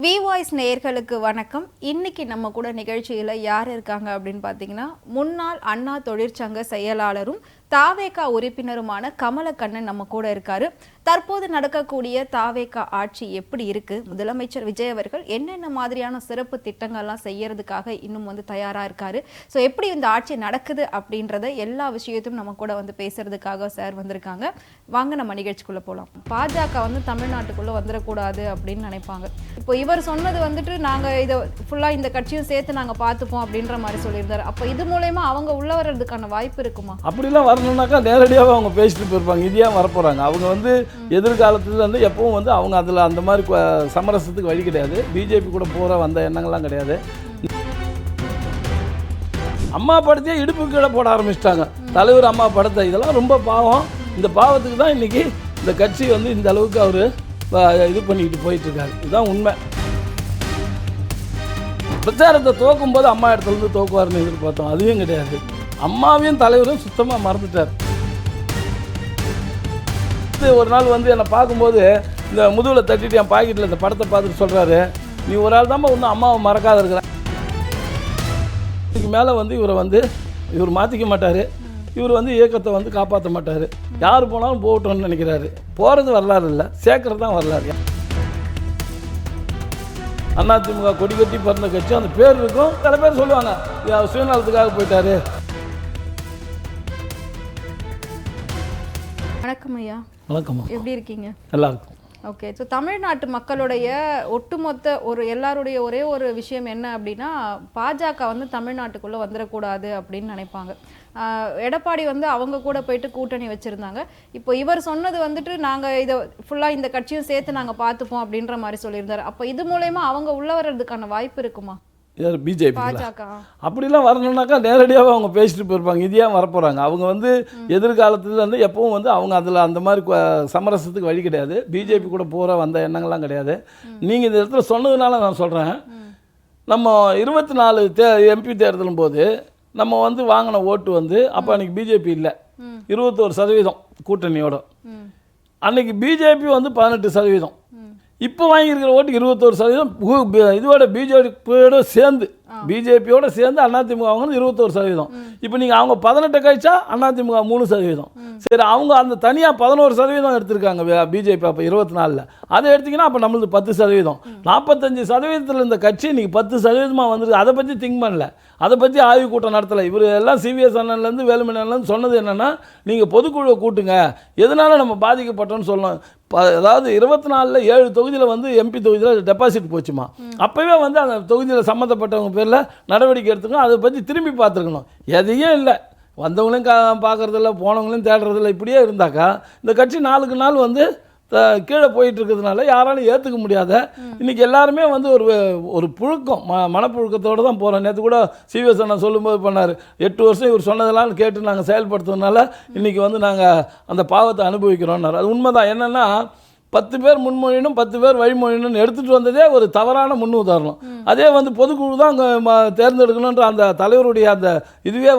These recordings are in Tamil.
வி வாய்ஸ் நேயர்களுக்கு வணக்கம். இன்னைக்கு நம்ம கூட நிகழ்ச்சியில் யார் இருக்காங்க அப்படின்னு பார்த்தீங்கன்னா, முன்னாள் அண்ணா தொழிற்சங்க செயலாளரும் தாவேகா உறுப்பினருமான கமலக்கண்ணன் நம்ம கூட இருக்காரு. தற்போது நடக்கக்கூடிய தாவேகா ஆட்சி எப்படி இருக்கு, முதலமைச்சர் விஜய் அவர்கள் என்னென்ன மாதிரியான சிறப்பு திட்டங்கள்லாம் செய்யறதுக்காக இன்னும் தயாரா இருக்காரு, ஸோ எப்படி இந்த ஆட்சி நடக்குது அப்படின்றத எல்லா விஷயத்தையும் நம்ம கூட பேசுறதுக்காக சார் வந்திருக்காங்க. வாங்க நம்ம நிகழ்ச்சிக்குள்ள போகலாம். பாஜக தமிழ்நாட்டுக்குள்ள வந்துடக்கூடாது அப்படின்னு நினைப்பாங்க. இப்போ இவர் சொன்னது நாங்க இதை ஃபுல்லா இந்த கட்சியும் சேர்த்து நாங்க பார்த்துப்போம் அப்படின்ற மாதிரி சொல்லியிருந்தாரு. அப்போ இது மூலயமா அவங்க உள்ள வர்றதுக்கான வாய்ப்பு இருக்குமா? அப்படிலாம் வரணும்னாக்கா நேரடியாக அவங்க பேசிட்டு போயிருப்பாங்க. இது ஏன் வரப்போகிறாங்க? அவங்க எதிர்காலத்தில் எப்பவும் அவங்க அதில் அந்த மாதிரி சமரசத்துக்கு வழி கிடையாது. பிஜேபி கூட போகிற வந்த எண்ணங்கள்லாம் கிடையாது. அம்மா படத்தையே இடுப்பு கீழே போட ஆரம்பிச்சிட்டாங்க. தலைவர் அம்மா படத்தை. இதெல்லாம் ரொம்ப பாவம். இந்த பாவத்துக்கு தான் இன்றைக்கி இந்த கட்சி இந்த அளவுக்கு அவர் இது பண்ணிக்கிட்டு போயிட்டுருக்காரு. இதுதான் உண்மை. பிரச்சாரத்தை தோக்கும்போது அம்மா இடத்துலேருந்து தோக்குவார்னு எதிர்பார்த்தோம். அதுவும் கிடையாது. அம்மாவையும் தலைவரும் சுத்தமாக மறந்துட்டார். ஒரு நாள் என்னை பார்க்கும்போது இந்த முதுகில் தட்டிட்டு என் பாக்கெட்டில் இந்த படத்தை பார்த்துட்டு சொல்கிறாரு, நீ ஒரு ஆள் தான் இன்னும் அம்மாவை மறக்காத இருக்கிற. இதுக்கு மேலே இவர் மாற்றிக்க மாட்டார். இவர் இயக்கத்தை காப்பாற்ற மாட்டார். யார் போனாலும் போகட்டும்னு நினைக்கிறாரு. போகிறது வரலாறு இல்லை, சேர்க்கறது தான் வரலாறு. அதிமுக கொடி கட்டி பிறந்த கட்சி, அந்த பேர் இருக்கும். சில பேர் சொல்லுவாங்க சுயநலத்துக்காக போயிட்டாரு. வணக்கம் ஐயா. வணக்கம். எப்படி இருக்கீங்க? நல்லா இருக்கும். ஓகே. ஸோ தமிழ்நாட்டு மக்களுடைய ஒட்டுமொத்த எல்லாருடைய ஒரே ஒரு விஷயம் என்ன அப்படின்னா, பாஜக தமிழ்நாட்டுக்குள்ளே வந்துடக்கூடாது அப்படின்னு நினைப்பாங்க. எடப்பாடி அவங்க கூட போயிட்டு கூட்டணி வச்சுருந்தாங்க. இப்போ இவர் சொன்னது நாங்கள் இதை ஃபுல்லாக இந்த கட்சியும் சேர்த்து நாங்கள் பார்த்துப்போம் அப்படின்ற மாதிரி சொல்லியிருந்தாரு. அப்போ இது மூலயமா அவங்க உள்ள வர்றதுக்கான வாய்ப்பு இருக்குமா? பிஜேபி அப்படிலாம் வரணும்னாக்கா நேரடியாக அவங்க பேசிட்டு போயிருப்பாங்க. இது ஏன் வரப்போகிறாங்க? அவங்க எதிர்காலத்தில் எப்பவும் அவங்க அதில் அந்த மாதிரி சமரசத்துக்கு வழி கிடையாது. பிஜேபி கூட போகிற வந்த எண்ணங்கள்லாம் கிடையாது. நீங்கள் இந்த இடத்துல சொன்னதுனால நான் சொல்கிறேன். நம்ம 24 எம்பி தேர்தலும் போது நம்ம வாங்கின ஓட்டு அப்போ அன்றைக்கி பிஜேபி இல்லை, 21% கூட்டணியோட. அன்றைக்கி பிஜேபி 18%. இப்போ வாங்கியிருக்கிற ஓட்டு 21%. இதோட பிஜேபியோட சேர்ந்து அதிமுக அவங்க 21%. இப்போ நீங்கள் அவங்க 18 கழிச்சா அதிமுக 3%. சரி, அவங்க அந்த தனியாக 11% எடுத்திருக்காங்க பிஜேபி. அப்போ 24 அதை எடுத்திங்கன்னா அப்போ நம்மளுக்கு 10%. 45% இந்த கட்சி இன்றைக்கி 10% வந்துருக்கு. அதை பற்றி திங்க் பண்ணல, அதை பற்றி ஆய்வு கூட்டம் நடத்தலை. இவர் எல்லாம் சிவிஎஸ் அண்ணன்லேருந்து வேலுமணிலேருந்து சொன்னது என்னென்னா, நீங்கள் பொதுக்குழுவை கூட்டுங்க, எதனால நம்ம பாதிக்கப்பட்டோன்னு சொல்லணும். அதாவது 24 7 தொகுதியில் எம்பி தொகுதியில் டெபாசிட் போச்சுமா. அப்போவே அந்த தொகுதியில் சம்மந்தப்பட்டவங்க பேரில் நடவடிக்கை எடுத்துக்கணும். அதை பற்றி திரும்பி பார்த்துருக்கணும். எதையும் இல்லை, வந்தவங்களையும் பார்க்குறதில்ல, போனவங்களையும் தேடுறதில்ல. இப்படியே இருந்தாக்கா இந்த கட்சி நாளுக்கு நாள் கீழே போயிட்டு இருக்கிறதுனால யாராலும் ஏற்றுக்க முடியாத இன்றைக்கி எல்லாருமே ஒரு புழுக்கம், மனப்புழுக்கத்தோடு தான் போகிறோம். நேற்று கூட சிவிஎஸ் அண்ணா சொல்லும்போது பண்ணார், 8 வருஷம் இவர் சொன்னதெல்லாம் கேட்டு நாங்கள் செயல்படுத்துறதுனால இன்றைக்கி நாங்கள் அந்த பாவத்தை அனுபவிக்கிறோம்னார். அது உண்மை தான். என்னென்னா 10 பேர் முன்மொழினும் 10 பேர் வழிமொழினும் எடுத்துகிட்டு வந்ததே ஒரு தவறான முன்னுதாரணம். அதே பொதுக்குழு தான் அங்கே தேர்ந்தெடுக்கணுன்ற அந்த தலைவருடைய அந்த இதுவே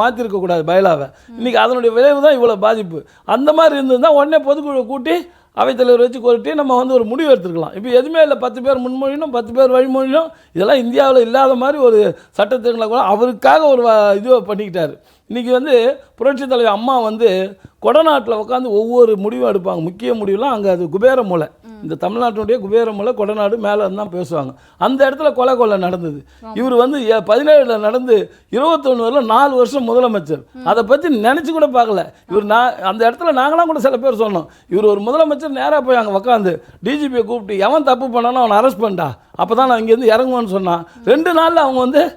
மாற்றிருக்கக்கூடாது பயிலாவை. இன்றைக்கி அதனுடைய விளைவு தான் இவ்வளோ பாதிப்பு. அந்த மாதிரி இருந்ததுதான் உடனே பொதுக்குழுவை கூட்டி அவைத்தலைவர் வச்சு கொட்டி நம்ம ஒரு முடிவு எடுத்துருக்கலாம். இப்போ எதுவுமே இல்லை, 10 பேர் முன்மொழினும் 10 பேர் வழிமொழினும். இதெல்லாம் இந்தியாவில் இல்லாத மாதிரி ஒரு சட்டத்திட்டங்களை கூட அவருக்காக ஒரு இதுவை பண்ணிக்கிட்டார். இன்றைக்கி புரட்சித் தலைவர் அம்மா கொடநாட்டில் உட்காந்து ஒவ்வொரு முடிவும் எடுப்பாங்க. முக்கிய முடிவுலாம் அங்கே அது குபேர மூலை, இந்த தமிழ்நாட்டினுடைய குபேர மூலை கொடநாடு மேலே தான் பேசுவாங்க. அந்த இடத்துல கொலை நடந்தது. இவர் 17 நடந்து 21 வரல 4 வருஷம் முதலமைச்சர். அதை பற்றி நினச்சி கூட பார்க்கல இவர். அந்த இடத்துல நாங்களாம் கூட சில பேர் சொன்னோம், இவர் ஒரு முதலமைச்சர் நேராக போய் அங்கே உட்காந்து டிஜிபியை கூப்பிட்டு எவன் தப்பு பண்ணானோ அவனை அரெஸ்ட் பண்ணிட்டா, அப்போ தான் நான் இங்கேருந்து இறங்குவேன்னு சொன்னான். 2 நாளில் அவங்க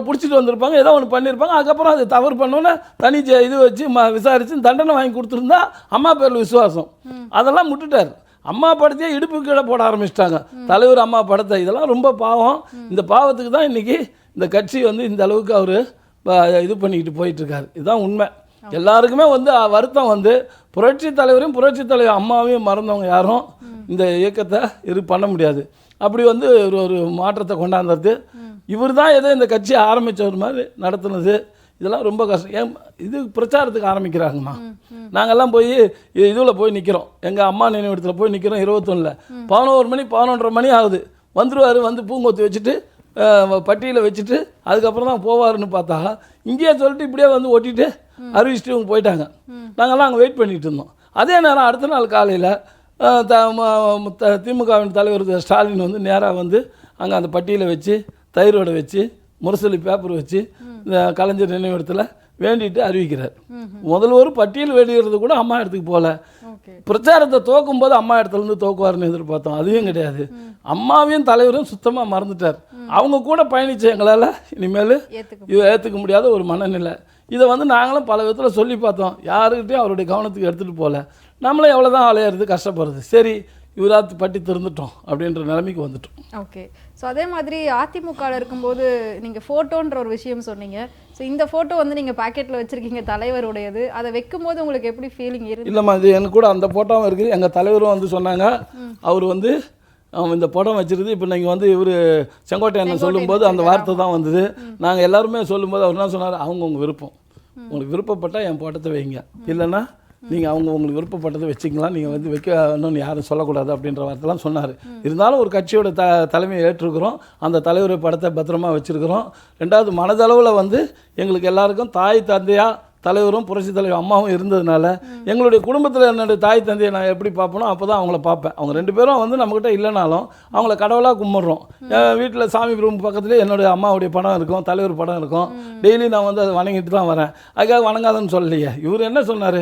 பிடிச்சிட்டு வந்திருப்பாங்க, ஏதோ ஒன்று பண்ணியிருப்பாங்க. அதுக்கப்புறம் அது தவறு பண்ணோன்னே தனி இது வச்சு விசாரித்து தண்டனை வாங்கி கொடுத்துருந்தா அம்மா பேரில் விசுவாசம். அதெல்லாம் விட்டுட்டார். அம்மா படத்தையே இடுப்பு கீழே போட ஆரம்பிச்சிட்டாங்க. தலைவர் அம்மா படத்தை. இதெல்லாம் ரொம்ப பாவம். இந்த பாவத்துக்கு தான் இன்றைக்கி இந்த கட்சி இந்த அளவுக்கு அவர் இது பண்ணிக்கிட்டு போயிட்டுருக்காரு. இதுதான் உண்மை. எல்லாருக்குமே வருத்தம். புரட்சி தலைவரையும் புரட்சி தலைவர் அம்மாவையும் மறந்தவங்க யாரும் இந்த இயக்கத்தை இது பண்ண முடியாது. அப்படி ஒரு மாற்றத்தை கொண்டாந்துறது இவர் தான் ஏதோ இந்த கட்சியை ஆரம்பித்தவர் மாதிரி நடத்துனது. இதெல்லாம் ரொம்ப கஷ்டம். ஏன் இது பிரச்சாரத்துக்கு ஆரம்பிக்கிறாங்கம்மா. நாங்கள்லாம் போய் இதில் போய் நிற்கிறோம், எங்கள் அம்மா நினைவிடத்தில் போய் நிற்கிறோம் 21 11 மணி 11:30 மணி ஆகுது. வந்துடுவார், வந்து பூங்கொத்து வச்சுட்டு பட்டியில் வச்சுட்டு அதுக்கப்புறம் தான் போவாருன்னு பார்த்தா இங்கேயே சொல்லிட்டு இப்படியே வந்து ஒட்டிட்டு அறிவிச்சிட்டு இவங்க போயிட்டாங்க. நாங்கள்லாம் அங்கே வெயிட் பண்ணிகிட்டு இருந்தோம். அதே நேரம் அடுத்த நாள் காலையில் திமுகவின் தலைவர் ஸ்டாலின் வந்து நேராக வந்து அங்கே அந்த பட்டியில் வச்சு தயிரோடு வச்சு முரசொலி பேப்பர் வச்சு கலைஞர் நினைவிடத்தில் வேண்டிட்டு அறிவிக்கிறார். முதல்வர் பட்டியல் வெளியிடுறது கூட அம்மா இடத்துக்கு போகல. பிரச்சாரத்தை தோக்கும் போது அம்மா இடத்துலேருந்து தோக்குவார்னு எதிர்பார்த்தோம், அதுவும் கிடையாது. அம்மாவையும் தலைவரும் சுத்தமாக மறந்துட்டார். அவங்க கூட பயணிச்ச எங்களால் இனிமேல் ஏற்றுக்க முடியாத ஒரு மனநிலை. இதை வந்து நாங்களும் பல விதத்தில் சொல்லி பார்த்தோம், யாருக்கிட்டையும் அவருடைய கவனத்துக்கு எடுத்துகிட்டு போகல. நம்மளே எவ்வளோ தான் அலையிறது, கஷ்டப்படுறது. சரி, இவராத்து பட்டி திருந்துட்டோம் அப்படின்ற நிலைமைக்கு வந்துட்டோம். ஓகே. ஸோ அதே மாதிரி அதிமுகவில் இருக்கும்போது நீங்கள் ஃபோட்டோன்ற ஒரு விஷயம் சொன்னீங்க. ஸோ இந்த ஃபோட்டோ வந்து நீங்கள் பாக்கெட்டில் வச்சுருக்கீங்க தலைவருடையது. அதை வைக்கும்போது உங்களுக்கு எப்படி ஃபீலிங் இருக்கு? இல்லைம்மா, இது எனக்கு கூட அந்த ஃபோட்டோவும் இருக்குது. எங்கள் தலைவரும் வந்து சொன்னாங்க, அவர் வந்து இந்த படம் வச்சிருது. இப்போ நீங்கள் வந்து இவர் செங்கோட்டையன் சொல்லும்போது அந்த வார்த்தை தான் வந்தது. நாங்கள் எல்லாருமே சொல்லும்போது அவர் என்ன சொன்னார், அவங்கவுங்க விருப்பம், உங்களுக்கு விருப்பப்பட்டால் என் படத்தை வைங்க, இல்லைன்னா நீங்கள் உங்களுக்கு விருப்பப்பட்டதை வச்சுக்கலாம், நீங்கள் வந்து வைக்கணும்னு யாரும் சொல்லக்கூடாது அப்படின்ற வார்த்தைலாம் சொன்னார். இருந்தாலும் ஒரு கட்சியோட தலைமையை ஏற்றுக்கிறோம், அந்த தலைவர் படத்தை பத்திரமா வச்சுருக்கிறோம். ரெண்டாவது, மனதளவில் வந்து எங்களுக்கு எல்லாருக்கும் தாய் தந்தையாக தலைவரும் புரட்சி தலைவர் அம்மாவும் இருந்ததுனால எங்களுடைய குடும்பத்தில் என்னுடைய தாய் தந்தையை நான் எப்படி பார்ப்பனோ அப்போ தான் அவங்கள பார்ப்பேன். அவங்க 2 பேரும் வந்து நம்மக்கிட்ட இல்லைனாலும் அவங்கள கடவுளாக கும்பிட்றோம். என் வீட்டில் சாமி ரூம் பக்கத்துலேயே என்னுடைய அம்மாவுடைய படம் இருக்கும், தலைவர் படம் இருக்கும். டெய்லி நான் வந்து அதை வணங்கிட்டு தான் வரேன். அதுக்காக வணங்காதன்னு சொல்லலையே. இவர் என்ன சொன்னார்,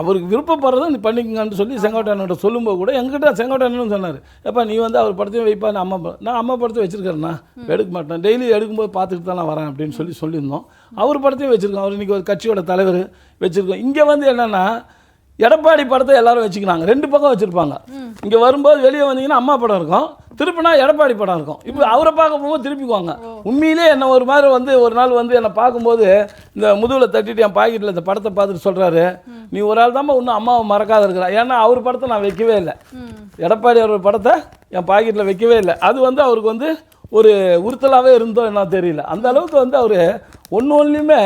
அவருக்கு விருப்பப்படுறதை நீ பண்ணிக்கங்கன்னு சொல்லி செங்கோட்டையனோட சொல்லும்போது கூட எங்கிட்ட செங்கோட்டையன்னு சொன்னார், எப்போ நீ வந்து அவர் படத்தையும் வைப்பா, நான் அம்மா படத்தை வச்சுருக்கேன்னா எடுக்க மாட்டேன், டெய்லி எடுக்கும்போது பார்த்துட்டு தான் நான் வரேன் அப்படின்னு சொல்லியிருந்தோம். அவர் படத்தையும் வச்சுருக்கோம். அவர் இன்றைக்கி ஒரு கட்சியோட தலைவர் வச்சுருக்கோம். இங்கே வந்து என்னென்னா எடப்பாடி படத்தை எல்லாரும் வச்சுக்கிறாங்க, 2 பக்கம் வச்சுருப்பாங்க. இங்கே வரும்போது வெளியே வந்தீங்கன்னா அம்மா படம் இருக்கும், திருப்பினா எடப்பாடி படம் இருக்கும். இப்போ அவரை பார்க்க போகும்போது திருப்பிக்குவாங்க. உண்மையிலே என்ன ஒரு மாதிரி வந்து ஒரு நாள் வந்து என்னை பார்க்கும்போது இந்த முதுகில் தட்டிட்டு என் பாக்கெட்டில் இந்த படத்தை பார்த்துட்டு சொல்கிறாரு, நீ ஒரு ஆள் தான் இன்னும் அம்மாவை மறக்காத இருக்கிறா. ஏன்னா அவர் படத்தை நான் வைக்கவே இல்லை, எடப்பாடி அவர் படத்தை என் பாக்கெட்டில் வைக்கவே இல்லை. அது வந்து அவருக்கு வந்து ஒரு உறுத்தலாகவே இருந்தோ என்ன தெரியல. அந்த அளவுக்கு வந்து அவர் ஒன்றுமே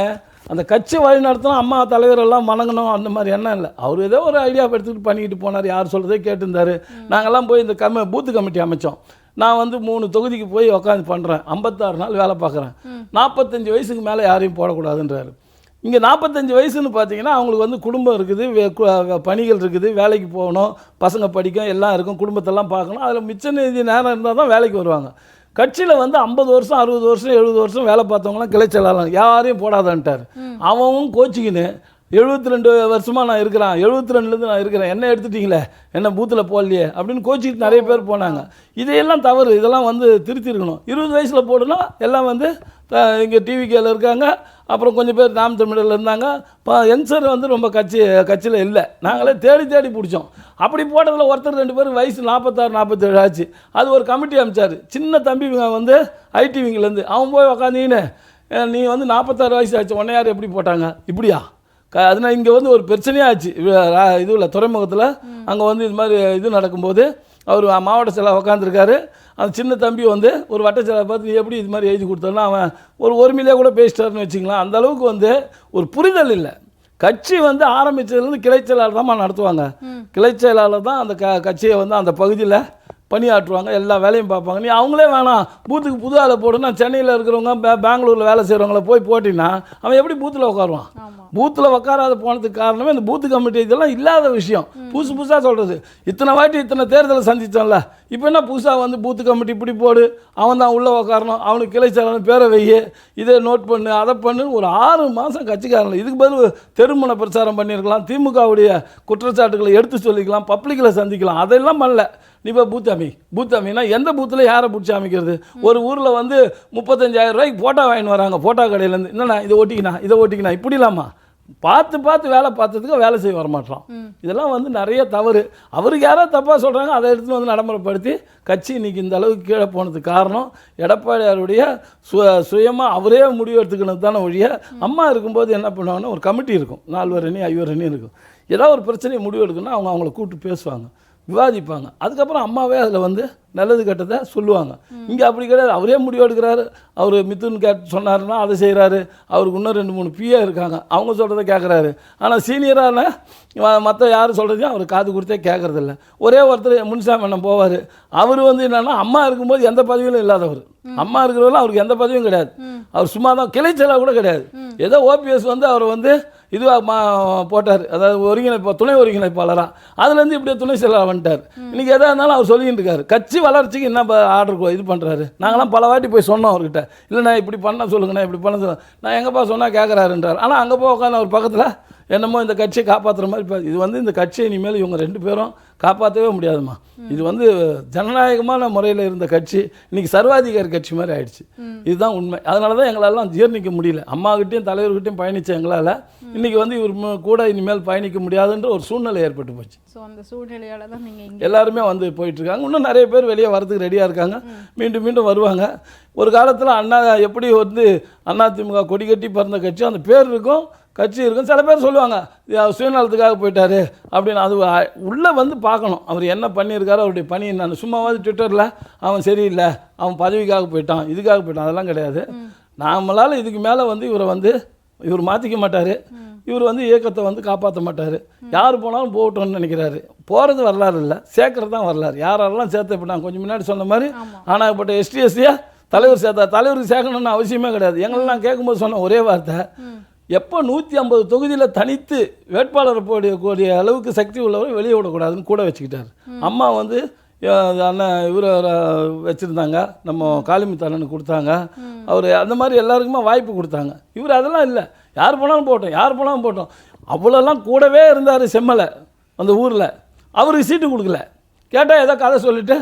அந்த கட்சி வழி நடத்தணும், அம்மா தலைவரெல்லாம் வணங்கணும் அந்த மாதிரி எண்ணம் இல்லை. அவர் ஏதோ ஒரு ஐடியா எடுத்துக்கிட்டு பண்ணிக்கிட்டு போனார், யார் சொல்கிறதே கேட்டுருந்தார். நாங்கள்லாம் போய் இந்த பூத்து கமிட்டி அமைச்சோம். நான் வந்து 3 தொகுதிக்கு போய் உட்காந்து பண்ணுறேன், 56 நாள் வேலை பார்க்குறேன். 45 வயசுக்கு மேலே யாரையும் போடக்கூடாதுன்றாரு. இங்கே 45 வயசுன்னு பார்த்தீங்கன்னா அவங்களுக்கு வந்து குடும்பம் இருக்குது, பணிகள் இருக்குது, வேலைக்கு போகணும், பசங்க படிக்கும், எல்லாம் இருக்கும், குடும்பத்தெல்லாம் பார்க்கணும். அதில் மிச்ச நிதி நேரம் இருந்தால் தான் வேலைக்கு வருவாங்க. கட்சியில் வந்து 50 வருஷம் 60 வருஷம் 70 வருஷம் வேலை பார்த்தவங்களாம் கிளை செயலாளர் யாரையும் போடாதான்ட்டார். அவன் கோச்சிக்கின்னு 72 வருஷமாக நான் இருக்கிறேன், 72லேருந்து நான் இருக்கிறேன், என்ன எடுத்துட்டீங்களே, என்ன பூத்தில் போடலையே அப்படின்னு கோச்சிக்கிட்டு நிறைய பேர் போனாங்க. இதையெல்லாம் தவறு, இதெல்லாம் வந்து திருத்திருக்கணும். 20 வயசில் போடுனா எல்லாம் வந்து இங்கே டிவிகேல இருக்காங்க, அப்புறம் கொஞ்சம் பேர் நாம் தமிழில் இருந்தாங்க. இப்போ யங்ஸ்டர் வந்து ரொம்ப கட்சியில் இல்லை. நாங்களே தேடி பிடிச்சோம். அப்படி போட்டதில் ஒருத்தர் 2 பேர் வயசு 46 47 ஆச்சு. அது ஒரு கமிட்டி அமைச்சார், சின்ன தம்பி வந்து ஐடி விங்கிலேருந்து. அவன் போய் உக்காந்தீங்கன்னு நீ வந்து 46 வயசு ஆச்சு, உன்னை யார் எப்படி போட்டாங்க இப்படியா? அதனால் இங்கே வந்து ஒரு பிரச்சனையாக ஆச்சு. இதுவில் துறைமுகத்தில் அங்கே வந்து இது மாதிரி இது நடக்கும்போது அவர் மாவட்ட செயலாளர் உட்காந்துருக்காரு. அந்த சின்ன தம்பி வந்து ஒரு வட்ட செயலாளர் பார்த்து நீ எப்படி இது மாதிரி எழுதி கொடுத்தோன்னா அவன் ஒரு ஒருமையிலே கூட பேசிட்டாருன்னு வச்சுக்கலாம். அந்த அளவுக்கு வந்து ஒரு புரிதல் இல்லை. கட்சி வந்து ஆரம்பித்ததுலேருந்து கிளை செயலாளர் தான் நடத்துவாங்க. கிளை செயலாளர் தான் அந்த கட்சியை வந்து அந்த பகுதியில் பணியாற்றுவாங்க, எல்லா வேலையும் பார்ப்பாங்க. நீ அவங்களே வேணாம் பூத்துக்கு புது ஆளை போடுனா சென்னையில் இருக்கிறவங்க பெங்களூரில் வேலை செய்கிறவங்கள போய் போட்டின்னா அவன் எப்படி பூத்தில் உட்காருவான்? பூத்தில் உட்காராத போனதுக்கு காரணமே இந்த பூத்து கமிட்டி இதெல்லாம் இல்லாத விஷயம். புதுசாக சொல்கிறது, இத்தனை வாட்டி இத்தனை தேர்தலை சந்தித்தோம்ல, இப்போ என்ன புதுசாக வந்து பூத்து கமிட்டி இப்படி போடு, அவன் தான் உள்ளே உட்காரணும், அவனுக்கு கிளை செயலாளர் பேரை வையே, இதை நோட் பண்ணு, அதை பண்ணு. ஒரு 6 மாதம் கட்சிக்காரங்க. இதுக்கு பதில் தெருமுனை பிரச்சாரம் பண்ணியிருக்கலாம், திமுகவுடைய குற்றச்சாட்டுகளை எடுத்து சொல்லிக்கலாம், பப்ளிக்கில் சந்திக்கலாம். அதெல்லாம் பண்ணல. நீ இப்போ பூத்தாமினா எந்த பூத்தில் யாரை பிடிச்சி அமைக்கிறது? ஒரு ஊரில் வந்து 35,000 ரூபாய்க்கு ஃபோட்டோ வாங்கின்னு வராங்க, ஃபோட்டோ கடையிலேருந்து. என்னண்ணா இதை ஓட்டிக்கினா இப்படி இல்லாமா? பார்த்து வேலை பார்த்ததுக்கு வேலை செய்ய வரமாட்டோம். இதெல்லாம் வந்து நிறைய தவறு. அவருக்கு யாராவது தப்பாக சொல்கிறாங்க, அதை எடுத்துன்னு வந்து நடைமுறைப்படுத்தி கட்சி இன்றைக்கி இந்த அளவுக்கு கீழே போனதுக்கு காரணம் எடப்பாடியாருடைய சுயமாக அவரே முடிவு எடுத்துக்கணும் தானே ஒழிய. அம்மா இருக்கும்போது என்ன பண்ணுவாங்கன்னா ஒரு கமிட்டி இருக்கும், 4 அணி 5 அணி இருக்கும். ஏதாவது ஒரு பிரச்சனையை முடிவு எடுக்கணும்னா அவங்கள கூப்பிட்டு பேசுவாங்க. விவாதிப்பாங்க. அதுக்கப்புறம் அம்மாவே அதில் வந்து நல்லது கெட்டதை சொல்லுவாங்க. இங்கே அப்படி கிடையாது. அவரே முடிவு எடுக்கிறாரு. அவர் மிதுன் சொன்னாருன்னா அதை செய்கிறாரு. அவருக்கு இன்னும் 2-3 பிஏ இருக்காங்க, அவங்க சொல்கிறத கேட்குறாரு. ஆனால் சீனியரான மற்ற யார் சொல்கிறதையும் அவர் காது கொடுத்தே கேட்குறதில்ல. ஒரே ஒருத்தர் முன்சாமி அண்ணன் போவார். அவர் வந்து என்னென்னா அம்மா இருக்கும்போது எந்த பதவியிலும் இல்லாதவர். அம்மா இருக்கிறவரெல்லாம் அவருக்கு எந்த பதவியும் கிடையாது. அவர் சும்மா தான், கிளைச்சலாக கூட கிடையாது. ஏதோ ஓபிஎஸ் வந்து அவர் வந்து இதுவாக போட்டார், அதாவது துணை ஒருங்கிணைப்பாளராக. அதுலேருந்து இப்படியே துணை செயலாளர் வந்துட்டார். இன்றைக்கி எதாக இருந்தாலும் அவர் சொல்லிக்கிட்டு இருக்காரு. கட்சி வளர்ச்சிக்கு என்ன ஆர்டர் இது பண்ணுறாரு. நாங்களாம் பல வாட்டி போய் சொன்னோம் அவர்கிட்ட, இல்லை நான் இப்படி பண்ண சொல்லுங்கண்ணா, இப்படி பண்ண சொல்லுங்க, நான் எங்கேப்பா சொன்னால் கேட்குறாருன்றார். ஆனால் அங்கே போய் உட்காந்து அவர் பக்கத்தில் என்னமோ இந்த கட்சியை காப்பாற்றுற மாதிரி. இது வந்து இந்த கட்சியை இனிமேல் இவங்க 2 பேரும் காப்பாற்றவே முடியாதுமா. இது வந்து ஜனநாயகமான முறையில் இருந்த கட்சி இன்றைக்கி சர்வாதிகாரி கட்சி மாதிரி ஆயிடுச்சு. இதுதான் உண்மை. அதனால தான் எங்களெல்லாம் ஜீர்ணிக்க முடியல. அம்மாக்கிட்டையும் தலைவர்கிட்டையும் பயணித்த எங்களால் இன்றைக்கி வந்து இவர் கூட இனிமேல் பயணிக்க முடியாதுன்ற ஒரு சூழ்நிலை ஏற்பட்டு போச்சு. ஸோ அந்த சூழ்நிலையால் தான் நீங்கள் எல்லாருமே வந்து போயிட்டுருக்காங்க. இன்னும் நிறைய பேர் வெளியே வரதுக்கு ரெடியாக இருக்காங்க. மீண்டும் மீண்டும் வருவாங்க. ஒரு காலத்தில் அண்ணா எப்படி வந்து அதிமுக கொடி கட்டி பிறந்த கட்சி, அந்த பேர் இருக்கும், கட்சி இருக்கும். சில பேர் சொல்லுவாங்க சுயநலத்துக்காக போயிட்டாரு அப்படின்னு. அது உள்ளே வந்து பார்க்கணும் அவர் என்ன பண்ணியிருக்காரு, அவருடைய பணி என்னன்னு. சும்மாவது ட்விட்டரில் அவன் சரியில்லை, அவன் பதவிக்காக போயிட்டான், இதுக்காக போயிட்டான், அதெல்லாம் கிடையாது. நம்மளால் இதுக்கு மேலே வந்து இவர் மாற்றிக்க மாட்டார். இவர் வந்து இயக்கத்தை வந்து காப்பாற்ற மாட்டார். யார் போனாலும் போகட்டும்னு நினைக்கிறாரு. போகிறது வரலாறு இல்லை, சேர்க்கறது தான் வரலாறு. யாரெல்லாம் சேர்த்து போட்டாங்க கொஞ்சம் முன்னாடி சொன்ன மாதிரி ஆனாப்பட்ட எஸ்டிஎஸ்சியாக தலைவர் சேர்த்தா. தலைவருக்கு சேர்க்கணும்னு அவசியமே கிடையாது. எங்களெல்லாம் கேட்கும்போது சொன்ன ஒரே வார்த்தை, எப்போ 150 தொகுதியில் தனித்து வேட்பாளர் போடக்கூடிய அளவுக்கு சக்தி உள்ளவரை வெளியே விடக்கூடாதுன்னு கூட வச்சுக்கிட்டார். அம்மா வந்து அண்ணன் இவரை வச்சுருந்தாங்க, நம்ம காளிமுத்து அண்ணனுக்கு கொடுத்தாங்க. அவர் அந்த மாதிரி எல்லாருக்குமே வாய்ப்பு கொடுத்தாங்க. இவர் அதெல்லாம் இல்லை, யார் போனாலும் போட்டோம், யார் போனாலும் போட்டோம். அவ்வளோலாம் கூடவே இருந்தார் செம்மலை அந்த ஊரில். அவருக்கு சீட்டு கொடுக்கல. கேட்டால் ஏதோ கதை சொல்லிவிட்டு,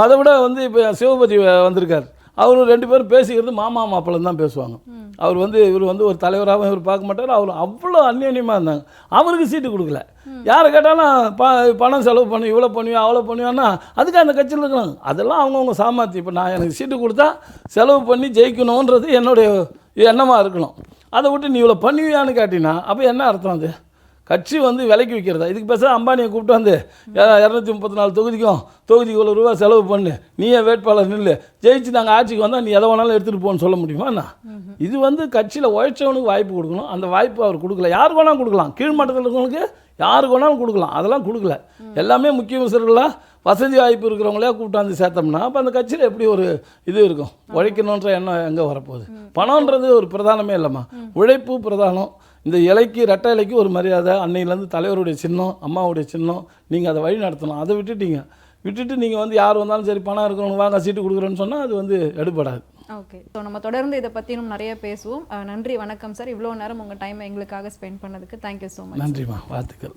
அதை விட வந்து இப்போ சிவபதி வந்திருக்கார். அவர் 2 பேரும் பேசிக்கிறது மாமா மாப்பிள்ளை தான் பேசுவாங்க. அவர் வந்து இவர் வந்து ஒரு தலைவராகவும் இவர் பார்க்க மாட்டார். அவர் அவ்வளோ அந்யோன்யமாக இருந்தாங்க. அவருக்கு சீட்டு கொடுக்கல. யாரை கேட்டாலும் பணம் செலவு பண்ணி இவ்வளோ பண்ணுவியா அவ்வளோ பண்ணுவான்னா அதுக்கு அந்த கட்சியில் இருக்கிறாங்க. அதெல்லாம் அவங்கவுங்க சாமர்த்தி. இப்போ நான் எனக்கு சீட்டு கொடுத்தா செலவு பண்ணி ஜெயிக்கணுன்றது என்னுடைய எண்ணமாக இருக்கணும். அதை விட்டு நீ இவ்வளோ பண்ணுவியான்னு கேட்டினா அப்போ என்ன அர்த்தம்? அது கட்சி வந்து விலைக்கு விற்கிறதா? இதுக்கு பேச அம்பானியை கூப்பிட்டு வந்து 234 தொகுதிக்கு இவ்வளோ ரூபா செலவு பண்ணு, நீயே வேட்பாளர் நில்லு, ஜெயிச்சு நாங்கள் ஆட்சிக்கு வந்தால் நீ எதை வேணாலும் எடுத்துகிட்டு போன்னு சொல்ல முடியுமா? என்ன இது வந்து கட்சியில் உழைச்சவனுக்கு வாய்ப்பு கொடுக்கணும். அந்த வாய்ப்பு அவர் கொடுக்கல. யாருக்கு வேணாலும் கொடுக்கலாம். கீழ்மட்டத்தில் இருக்கவங்களுக்கு யாருக்கு வேணாலும் கொடுக்கலாம். அதெல்லாம் கொடுக்கல. எல்லாமே முக்கிய விசர்களாக வசதி வாய்ப்பு இருக்கிறவங்களே கூப்பிட்டாந்து சேர்த்தோம்னா அப்போ அந்த கட்சியில் எப்படி ஒரு இது இருக்கும்? உழைக்கணுன்ற எண்ணம் எங்கே வரப்போகுது? பணம்ன்றது ஒரு பிரதானமே இல்லைம்மா. உழைப்பு பிரதானம். இந்த இலைக்கு ரெட்டை இலைக்கு ஒரு மரியாதை. அன்னையிலேருந்து தலைவருடைய சின்னம், அம்மாவுடைய சின்னம். நீங்கள் அதை வழி நடத்தணும். அதை விட்டுட்டு நீங்கள் வந்து யார் வந்தாலும் சரி பணம் இருக்கிறவங்க வாங்க சீட்டு கொடுக்குறேன்னு சொன்னால் அது வந்து எடுபடாது. ஓகே, ஸோ நம்ம தொடர்ந்து இதை பற்றி இன்னும் நிறைய பேசுவோம். நன்றி, வணக்கம் சார். இவ்வளோ நேரம் உங்கள் டைமை எங்களுக்காக ஸ்பெண்ட் பண்ணதுக்கு தேங்க்யூ ஸோ மச். நன்றிம்மா, வாழ்த்துக்கள்.